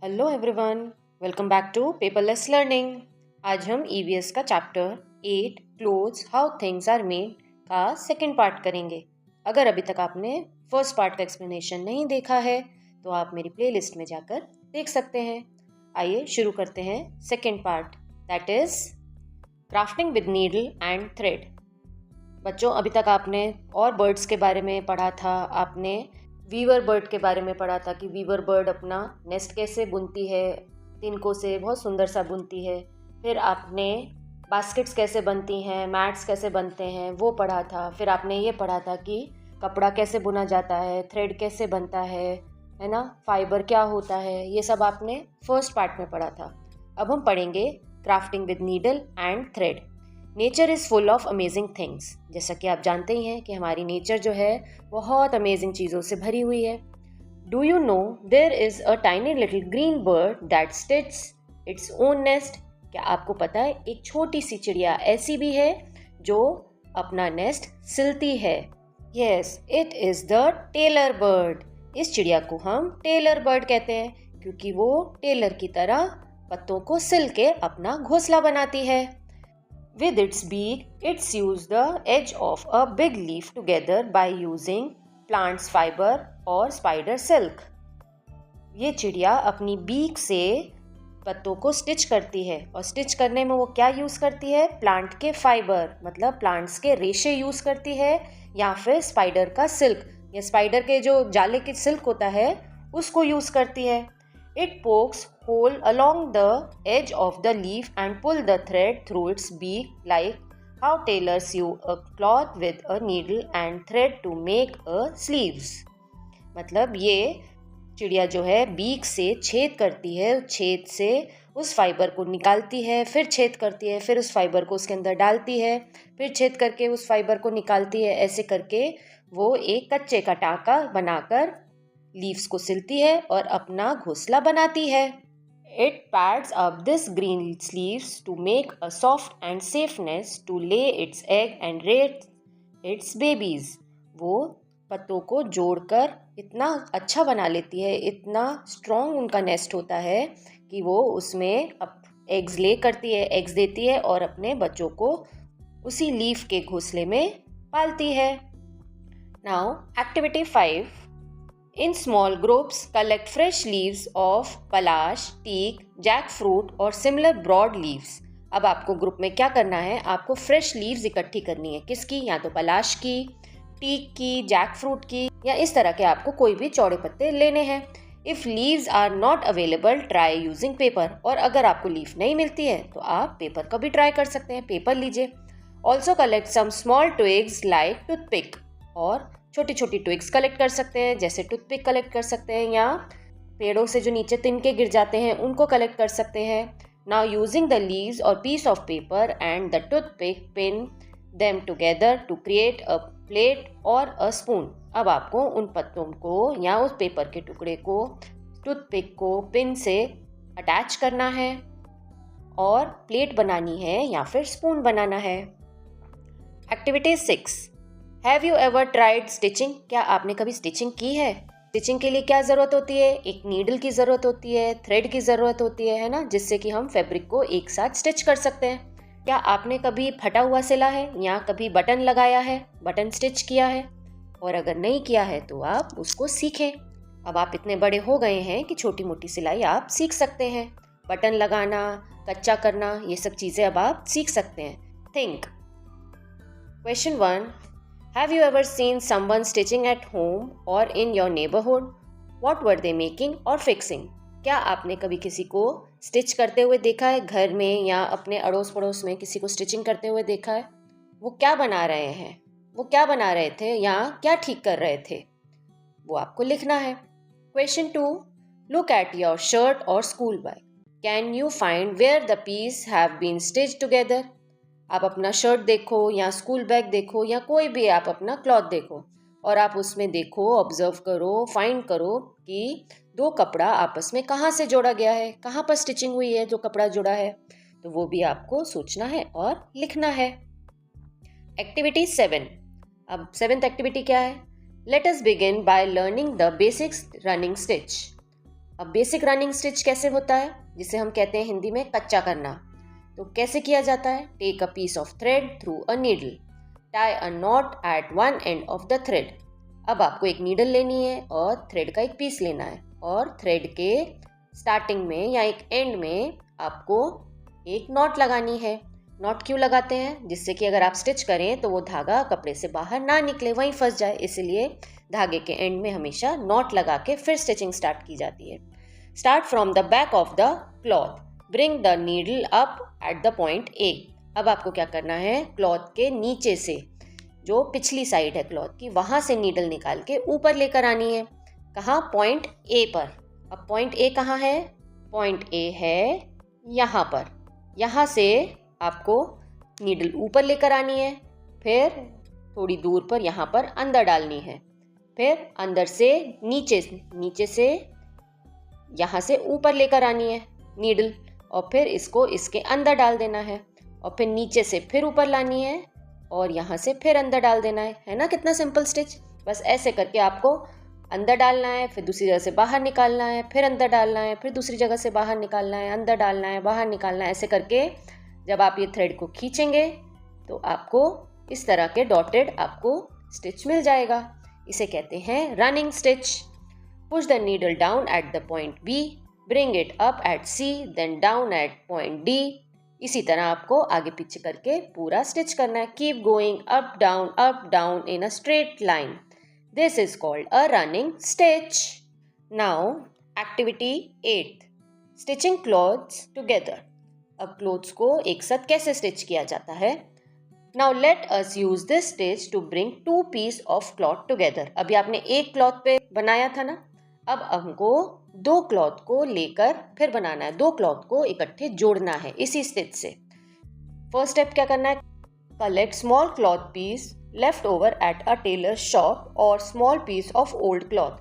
Hello everyone, welcome back to paperless learning. आज हम EVS का chapter 8 clothes how things are made का second part करेंगे। अगर अभी तक आपने फर्स्ट पार्ट का एक्सप्लेनेशन नहीं देखा है तो आप मेरी प्लेलिस्ट में जाकर देख सकते हैं। आइए शुरू करते हैं second part, that is crafting with needle and thread. बच्चों, अभी तक आपने और बर्ड्स के बारे में पढ़ा था। आपने वीवर बर्ड के बारे में पढ़ा था कि वीवर बर्ड अपना नेस्ट कैसे बुनती है, तिनकों से बहुत सुंदर सा बुनती है। फिर आपने बास्केट्स कैसे बनती हैं, मैट्स कैसे बनते हैं वो पढ़ा था। फिर आपने ये पढ़ा था कि कपड़ा कैसे बुना जाता है, थ्रेड कैसे बनता है ना, फाइबर क्या होता है, ये सब आपने फर्स्ट पार्ट में पढ़ा था। अब हम पढ़ेंगे crafting with needle and thread. Nature is full of amazing things. जैसा कि आप जानते ही हैं कि हमारी नेचर जो है बहुत अमेजिंग चीज़ों से भरी हुई है। Do you know there is a tiny little green bird that stitches its own nest. क्या आपको पता है एक छोटी सी चिड़िया ऐसी भी है जो अपना नेस्ट सिलती है? Yes, it is the tailor bird. इस चिड़िया को हम टेलर बर्ड कहते हैं क्योंकि वो टेलर की तरह पत्तों को सिल के अपना घोंसला बनाती है। With its beak, it sews the edge of a big leaf together by using plant's fiber or spider silk. ये चिड़िया अपनी बीक से पत्तों को स्टिच करती है और स्टिच करने में वो क्या यूज़ करती है? प्लांट के फाइबर, मतलब प्लांट्स के रेशे यूज़ करती है या फिर स्पाइडर का सिल्क या स्पाइडर के जो जाले के सिल्क होता है उसको यूज़ करती है। It pokes hole along the edge of the leaf and pull the thread through its beak like how tailors sew a cloth with a needle and thread to make a sleeves। मतलब ये चिड़िया जो है beak से छेद करती है, छेद से उस फाइबर को निकालती है, फिर छेद करती है, फिर उस फाइबर को उसके अंदर डालती है, फिर छेद करके उस फाइबर को निकालती है। ऐसे करके वो एक कच्चे का टाँका बनाकर लीव्स को सिलती है और अपना घोंसला बनाती है। It pads up this green sleeves to make a soft and safe nest to lay its egg and raise its babies। वो पत्तों को जोड़कर इतना अच्छा बना लेती है, इतना स्ट्रॉन्ग उनका नेस्ट होता है कि वो उसमें एग्स ले करती है, एग्स देती है और अपने बच्चों को उसी लीफ के घोंसले में पालती है। Now activity 5। In small groups, collect fresh leaves of palash, teak, jackfruit और similar broad leaves। अब आपको ग्रुप में क्या करना है? आपको फ्रेश लीव्स इकट्ठी करनी है। किसकी? या तो पलाश की, टीक की, जैकफ्रूट की, या इस तरह के आपको कोई भी चौड़े पत्ते लेने हैं। If leaves are not available try using paper. और अगर आपको लीफ नहीं मिलती है तो आप पेपर का भी ट्राई कर सकते हैं, पेपर लीजिए। Also collect some small twigs like toothpick. और छोटी छोटी ट्विग्स कलेक्ट कर सकते हैं, जैसे टूथपिक कलेक्ट कर सकते हैं या पेड़ों से जो नीचे तिनके गिर जाते हैं उनको कलेक्ट कर सकते हैं। नाउ यूजिंग द लीव्स और piece of paper and the toothpick pin them together to create a plate और अ स्पून। अब आपको उन पत्तों को या उस पेपर के टुकड़े को टूथपिक को पिन से अटैच करना है और प्लेट बनानी है या फिर स्पून बनाना है। Activity 6। Have you ever tried stitching. क्या आपने कभी स्टिचिंग की है? स्टिचिंग के लिए क्या ज़रूरत होती है? एक नीडल की ज़रूरत होती है, थ्रेड की ज़रूरत होती है ना, जिससे कि हम फैब्रिक को एक साथ स्टिच कर सकते हैं। क्या आपने कभी फटा हुआ सिला है या कभी बटन लगाया है, बटन स्टिच किया है? और अगर नहीं किया है तो आप उसको सीखें। अब आप इतने बड़े हो गए हैं कि छोटी मोटी सिलाई आप सीख सकते हैं। बटन लगाना, कच्चा करना, ये सब चीज़ें अब आप सीख सकते हैं। Think. Question 1। Have you ever seen someone stitching at home or in your neighborhood? What were they making or fixing? क्या आपने कभी किसी को स्टिच करते हुए देखा है घर में या अपने अड़ोस पड़ोस में किसी को स्टिचिंग करते हुए देखा है? वो क्या बना रहे हैं, वो क्या बना रहे थे या क्या ठीक कर रहे थे, वो आपको लिखना है। Question 2। Look at your shirt or school bag. Can you find where the pieces have been stitched together? आप अपना शर्ट देखो या स्कूल बैग देखो या कोई भी आप अपना क्लॉथ देखो और आप उसमें देखो, ऑब्जर्व करो, फाइंड करो कि दो कपड़ा आपस में कहाँ से जोड़ा गया है, कहाँ पर स्टिचिंग हुई है जो कपड़ा जुड़ा है, तो वो भी आपको सोचना है और लिखना है। एक्टिविटी 7। अब 7th एक्टिविटी क्या है? Let us begin by learning the basics running stitch. अब बेसिक रनिंग स्टिच कैसे होता है, जिसे हम कहते हैं हिंदी में कच्चा करना, तो कैसे किया जाता है? Take a piece of thread through a needle, tie a knot at one end of the thread. अब आपको एक नीडल लेनी है और थ्रेड का एक पीस लेना है, और थ्रेड के स्टार्टिंग में या एक एंड में आपको एक नॉट लगानी है। नॉट क्यों लगाते हैं? जिससे कि अगर आप स्टिच करें तो वो धागा कपड़े से बाहर ना निकले, वहीं फंस जाए, इसलिए धागे के एंड में हमेशा नॉट लगा के फिर स्टिचिंग स्टार्ट की जाती है। Start from the back of the cloth, bring the needle up at the point A. अब आपको क्या करना है, क्लॉथ के नीचे से, जो पिछली साइड है क्लॉथ की, वहां से नीडल निकाल के ऊपर लेकर आनी है। कहाँ? पॉइंट ए पर। अब पॉइंट ए कहाँ है? पॉइंट ए है यहाँ पर। यहाँ से आपको नीडल ऊपर लेकर आनी है, फिर थोड़ी दूर पर यहाँ पर अंदर डालनी है, फिर अंदर से नीचे से यहाँ से ऊपर लेकर आनी है नीडल, और फिर इसको इसके अंदर डाल देना है, और फिर नीचे से फिर ऊपर लानी है और यहाँ से फिर अंदर डाल देना है ना? कितना सिंपल स्टिच। बस ऐसे करके आपको अंदर डालना है, फिर दूसरी जगह से बाहर निकालना है, फिर अंदर डालना है, फिर दूसरी जगह से बाहर निकालना है, अंदर डालना है, बाहर निकालना है। ऐसे करके जब आप ये थ्रेड को खींचेंगे तो आपको इस तरह के डॉटेड आपको स्टिच मिल जाएगा। इसे कहते हैं running stitch. Push the needle down at the point B, bring it up at C, then down at point D. इसी तरह आपको आगे पीछे करके पूरा स्टिच करना है। Keep going up down in a straight line. This is called a running stitch. Now, activity 8. Stitching clothes together. अब क्लोथ्स को एक साथ कैसे स्टिच किया जाता है? Now let us use this stitch to bring two piece of cloth together. अभी आपने एक क्लॉथ पे बनाया था ना, अब हमको दो क्लॉथ को लेकर फिर बनाना है, दो क्लॉथ को इकट्ठे जोड़ना है इसी स्टिच से। फर्स्ट स्टेप क्या करना है? Collect small cloth piece left over at a tailor shop और small piece of old cloth.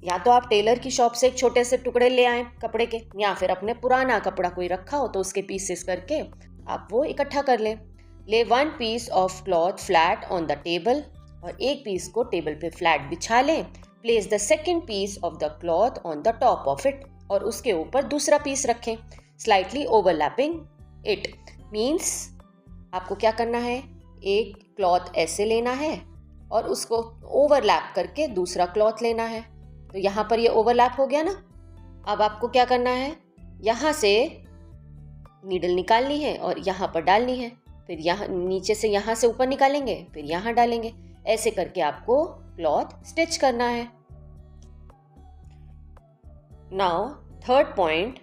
या तो आप टेलर की शॉप से एक छोटे से टुकड़े ले आए कपड़े के, या फिर अपने पुराना कपड़ा कोई रखा हो तो उसके पीसेस करके आप वो इकट्ठा कर लें। Lay one piece of cloth flat on the table, और एक पीस को टेबल पे फ्लैट बिछा लें। Place the second piece of the cloth on the top of it, और उसके ऊपर दूसरा पीस रखें, स्लाइटली ओवरलैपिंग इट। मीन्स आपको क्या करना है, एक क्लॉथ ऐसे लेना है और उसको ओवरलैप करके दूसरा क्लॉथ लेना है। तो यहाँ पर ये ओवरलैप हो गया ना। अब आपको क्या करना है, यहाँ से नीडल निकालनी है और यहाँ पर डालनी है, फिर यहाँ नीचे से यहाँ से ऊपर निकालेंगे, फिर यहाँ डालेंगे। ऐसे करके आपको क्लॉथ स्टिच करना है। Now third point,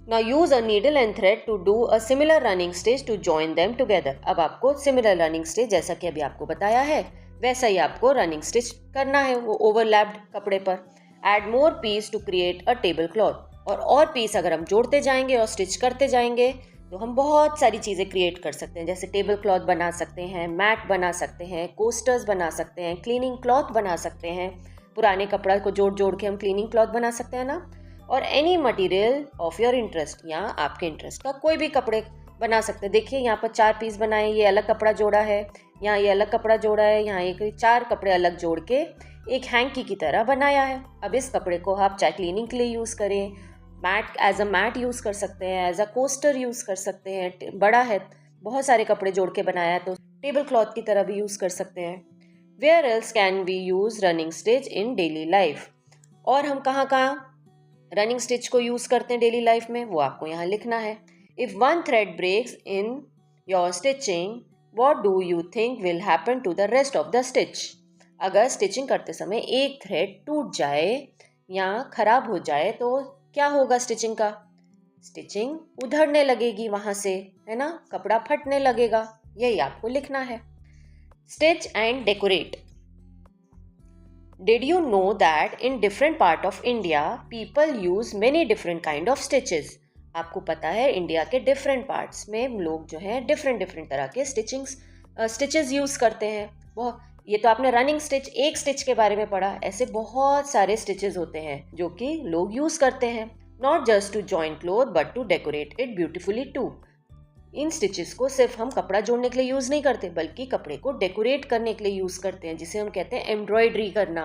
Now use a needle and thread to do a similar running stitch to join them together. अब आपको similar running stitch, जैसा कि अभी आपको बताया है वैसा ही आपको running stitch करना है वो overlapped कपड़े पर। Add more piece to create a table cloth. और पीस अगर हम जोड़ते जाएंगे और स्टिच करते जाएंगे तो हम बहुत सारी चीज़ें क्रिएट कर सकते हैं। जैसे टेबल क्लॉथ बना सकते हैं, मैट बना सकते हैं, कोस्टर्स बना सकते हैं, क्लीनिंग क्लॉथ बना सकते हैं। पुराने कपड़ा को जोड़ के हम क्लीनिंग क्लॉथ बना सकते हैं ना। और any material of your interest, या आपके इंटरेस्ट का कोई भी कपड़े बना सकते हैं। देखिए यहाँ पर 4 पीस बनाए, ये अलग कपड़ा जोड़ा है, यहाँ ये अलग कपड़ा जोड़ा है, यहाँ एक 4 कपड़े अलग जोड़ के एक हैंकी की तरह बनाया है। अब इस कपड़े को आप चाहे क्लीनिंग के लिए यूज़ करें, mat as a mat use कर सकते हैं, एज अ कोस्टर यूज़ कर सकते हैं। बड़ा है, बहुत सारे कपड़े जोड़ के बनाया है तो टेबल क्लॉथ की तरह भी यूज़ कर सकते हैं। Where else can we use running stitch in daily life? और हम कहाँ रनिंग स्टिच को यूज़ करते हैं डेली लाइफ में, वो आपको यहाँ लिखना है। If one thread breaks in your stitching, what do you think will happen to the rest of the stitch? अगर स्टिचिंग करते समय एक थ्रेड टूट जाए या खराब हो जाए तो क्या होगा स्टिचिंग का? स्टिचिंग उधड़ने लगेगी वहाँ से, है ना, कपड़ा फटने लगेगा। यही आपको लिखना है। Stitch and decorate. Did you know that in different part of India people use many different kind of stitches? आपको पता है इंडिया के डिफरेंट पार्ट्स में लोग जो है डिफरेंट तरह के स्टिचेस यूज करते हैं। ये तो आपने रनिंग स्टिच, एक स्टिच के बारे में पढ़ा, ऐसे बहुत सारे स्टिचेस होते हैं जो कि लोग यूज करते हैं। Not just to join cloth but to decorate it beautifully too. इन स्टिचेस को सिर्फ हम कपड़ा जोड़ने के लिए यूज़ नहीं करते, बल्कि कपड़े को डेकोरेट करने के लिए यूज़ करते हैं, जिसे हम कहते हैं एम्ब्रॉयडरी करना।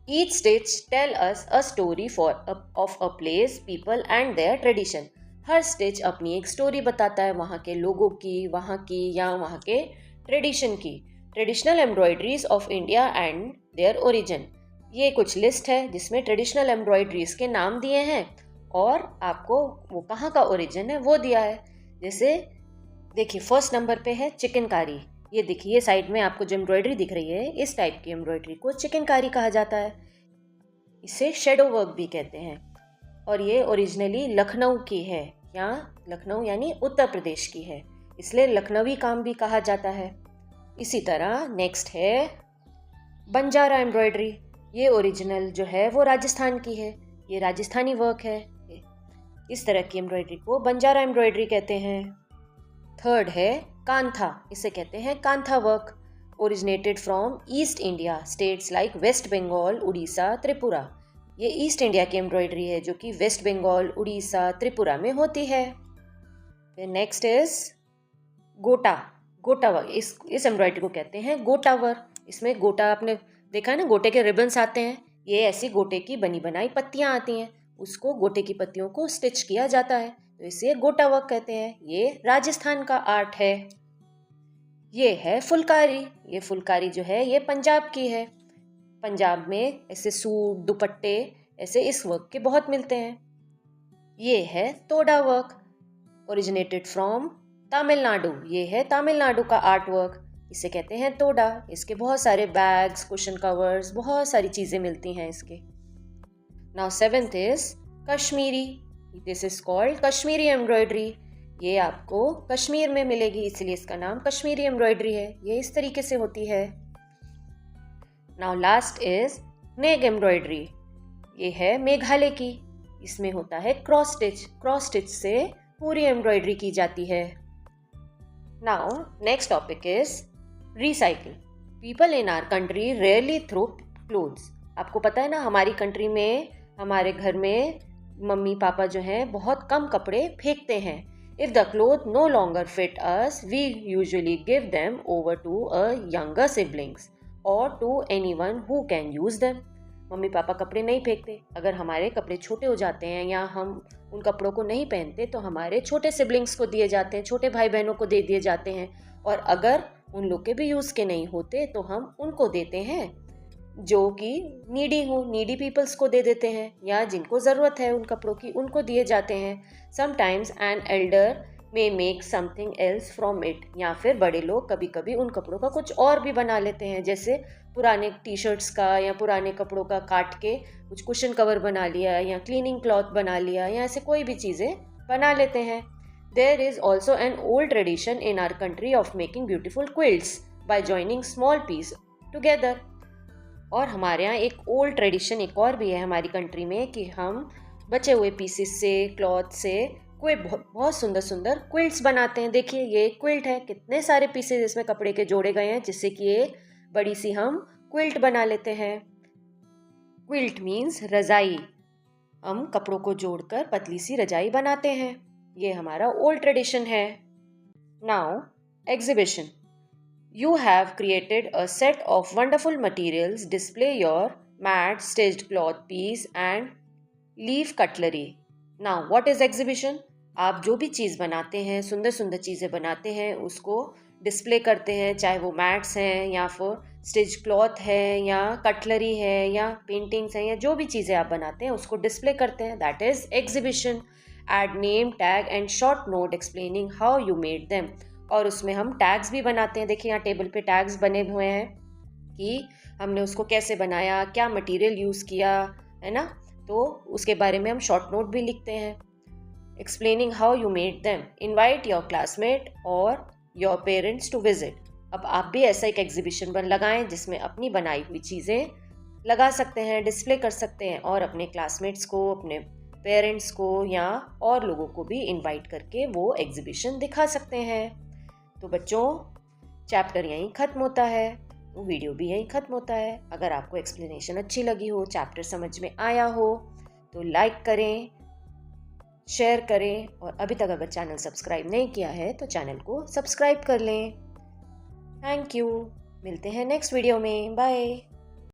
Each stitch tell us a story of a place, people and their tradition. हर स्टिच अपनी एक स्टोरी बताता है वहाँ के लोगों की या वहाँ के ट्रेडिशन की। Traditional embroideries of India and their origin. ये कुछ लिस्ट है जिसमें ट्रेडिशनल एम्ब्रॉयडरीज के नाम दिए हैं और आपको वो कहाँ का ओरिजिन है वो दिया है। जैसे देखिए फर्स्ट नंबर पे है चिकनकारी। ये देखिए ये साइड में आपको जो एम्ब्रॉयडरी दिख रही है, इस टाइप की एम्ब्रॉयडरी को चिकनकारी कहा जाता है। इसे शेडो वर्क भी कहते हैं और ये ओरिजिनली लखनऊ की है, या लखनऊ यानी उत्तर प्रदेश की है, इसलिए लखनवी काम भी कहा जाता है। इसी तरह नेक्स्ट है बंजारा एम्ब्रॉयडरी। ये ओरिजिनल जो है वो राजस्थान की है, ये राजस्थानी वर्क है। इस तरह की एम्ब्रॉयडरी को बंजारा एम्ब्रॉयडरी कहते हैं। थर्ड है कांथा। इसे कहते हैं Kantha work. Originated from east India, states like west Bengal, Odisha, Tripura. ये ईस्ट इंडिया की एम्ब्रॉयडरी है जो कि वेस्ट बंगाल, उड़ीसा, त्रिपुरा में होती है। फिर नेक्स्ट इज गोटा। गोटा वर्क, इस एम्ब्रॉयडरी को कहते हैं गोटा वर्क। इसमें गोटा आपने देखा है ना, गोटे के रिबन्स आते हैं, ये ऐसी गोटे की बनी बनाई पत्तियां आती हैं, उसको गोटे की पत्तियों को स्टिच किया जाता है, तो इसे गोटा वर्क कहते हैं। ये राजस्थान का आर्ट है। ये है फुलकारी। ये फुलकारी जो है ये पंजाब की है। पंजाब में ऐसे सूट, दुपट्टे ऐसे इस वर्क के बहुत मिलते हैं। ये है तोड़ा वर्क, ओरिजिनेटेड फ्रॉम तमिलनाडु। ये है तमिलनाडु का आर्ट वर्क, इसे कहते हैं तोड़ा। इसके बहुत सारे बैग्स, कुशन कवर्स, बहुत सारी चीज़ें मिलती हैं इसके। Now seventh is Kashmiri. This is called Kashmiri embroidery. ये आपको कश्मीर में मिलेगी, इसलिए इसका नाम कश्मीरी एम्ब्रॉयडरी है। ये इस तरीके से होती है। Now last is nag embroidery. ये है मेघालय की। इसमें होता है क्रॉस स्टिच। क्रॉस स्टिच से पूरी एम्ब्रॉयडरी की जाती है। Now next topic is recycle. People in our country rarely throw clothes. आपको पता है ना, हमारी कंट्री में, हमारे घर में मम्मी पापा जो हैं बहुत कम कपड़े फेंकते हैं। If the cloth no longer fit us, we usually give them over to a younger siblings और to anyone who can use them. Mummy papa कपड़े नहीं फेंकते। अगर हमारे कपड़े छोटे हो जाते हैं या हम उन कपड़ों को नहीं पहनते तो हमारे छोटे सिबलिंग्स को दिए जाते हैं, छोटे भाई बहनों को दे दिए जाते हैं। और अगर उन लोग के भी यूज़ के नहीं होते तो हम उनको देते हैं जो कि नीडी हो, नीडी पीपल्स को दे देते हैं, या जिनको ज़रूरत है उन कपड़ों की उनको दिए जाते हैं। Sometimes an elder may make something else from it. या फिर बड़े लोग कभी कभी उन कपड़ों का कुछ और भी बना लेते हैं, जैसे पुराने टी शर्ट्स का या पुराने कपड़ों का काट के कुछ कुशन कवर बना लिया या क्लीनिंग क्लॉथ बना लिया, या ऐसे कोई भी चीज़ें बना लेते हैं। There is also an old tradition in our country of making beautiful quilts by joining small piece together. और हमारे यहाँ एक ओल्ड ट्रेडिशन एक और भी है हमारी कंट्री में कि हम बचे हुए पीसेस से, क्लॉथ से कोई बहुत सुंदर सुंदर क्विल्ट्स बनाते हैं। देखिए ये क्विल्ट है, कितने सारे पीसेस इसमें कपड़े के जोड़े गए हैं जिससे कि ये बड़ी सी हम क्विल्ट बना लेते हैं। क्विल्ट मीन्स रजाई। हम कपड़ों को जोड़कर पतली सी रजाई बनाते हैं। ये हमारा ओल्ड ट्रेडिशन है। Now exhibition. You have created a set of wonderful materials. Display your mat, stitched cloth piece and leaf cutlery. Now, what is exhibition? आप जो भी चीज़ बनाते हैं, सुंदर सुंदर चीज़ें बनाते हैं, उसको डिस्प्ले करते हैं, चाहे वो मैट्स हैं या फिर स्टिच क्लॉथ है या कटलरी है या पेंटिंग्स हैं, या जो भी चीज़ें आप बनाते हैं उसको डिस्प्ले करते हैं। That is exhibition. Add name, tag and short note explaining how you made them. और उसमें हम टैग्स भी बनाते हैं। देखिए यहाँ टेबल पे टैग्स बने हुए हैं कि हमने उसको कैसे बनाया, क्या मटेरियल यूज़ किया, है ना, तो उसके बारे में हम शॉर्ट नोट भी लिखते हैं। Explaining how you made them. Invite your classmate और योर पेरेंट्स टू विजिट। अब आप भी ऐसा एक एग्जीबिशन लगाएं जिसमें अपनी बनाई हुई चीज़ें लगा सकते हैं, डिस्प्ले कर सकते हैं और अपने क्लासमेट्स को, अपने पेरेंट्स को या और लोगों को भी इनवाइट करके वो एग्जीबिशन दिखा सकते हैं। तो बच्चों, चैप्टर यहीं ख़त्म होता है, वीडियो भी यहीं ख़त्म होता है। अगर आपको एक्सप्लेनेशन अच्छी लगी हो, चैप्टर समझ में आया हो तो लाइक करें, शेयर करें, और अभी तक अगर चैनल सब्सक्राइब नहीं किया है तो चैनल को सब्सक्राइब कर लें। Thank you. मिलते हैं नेक्स्ट वीडियो में। बाय।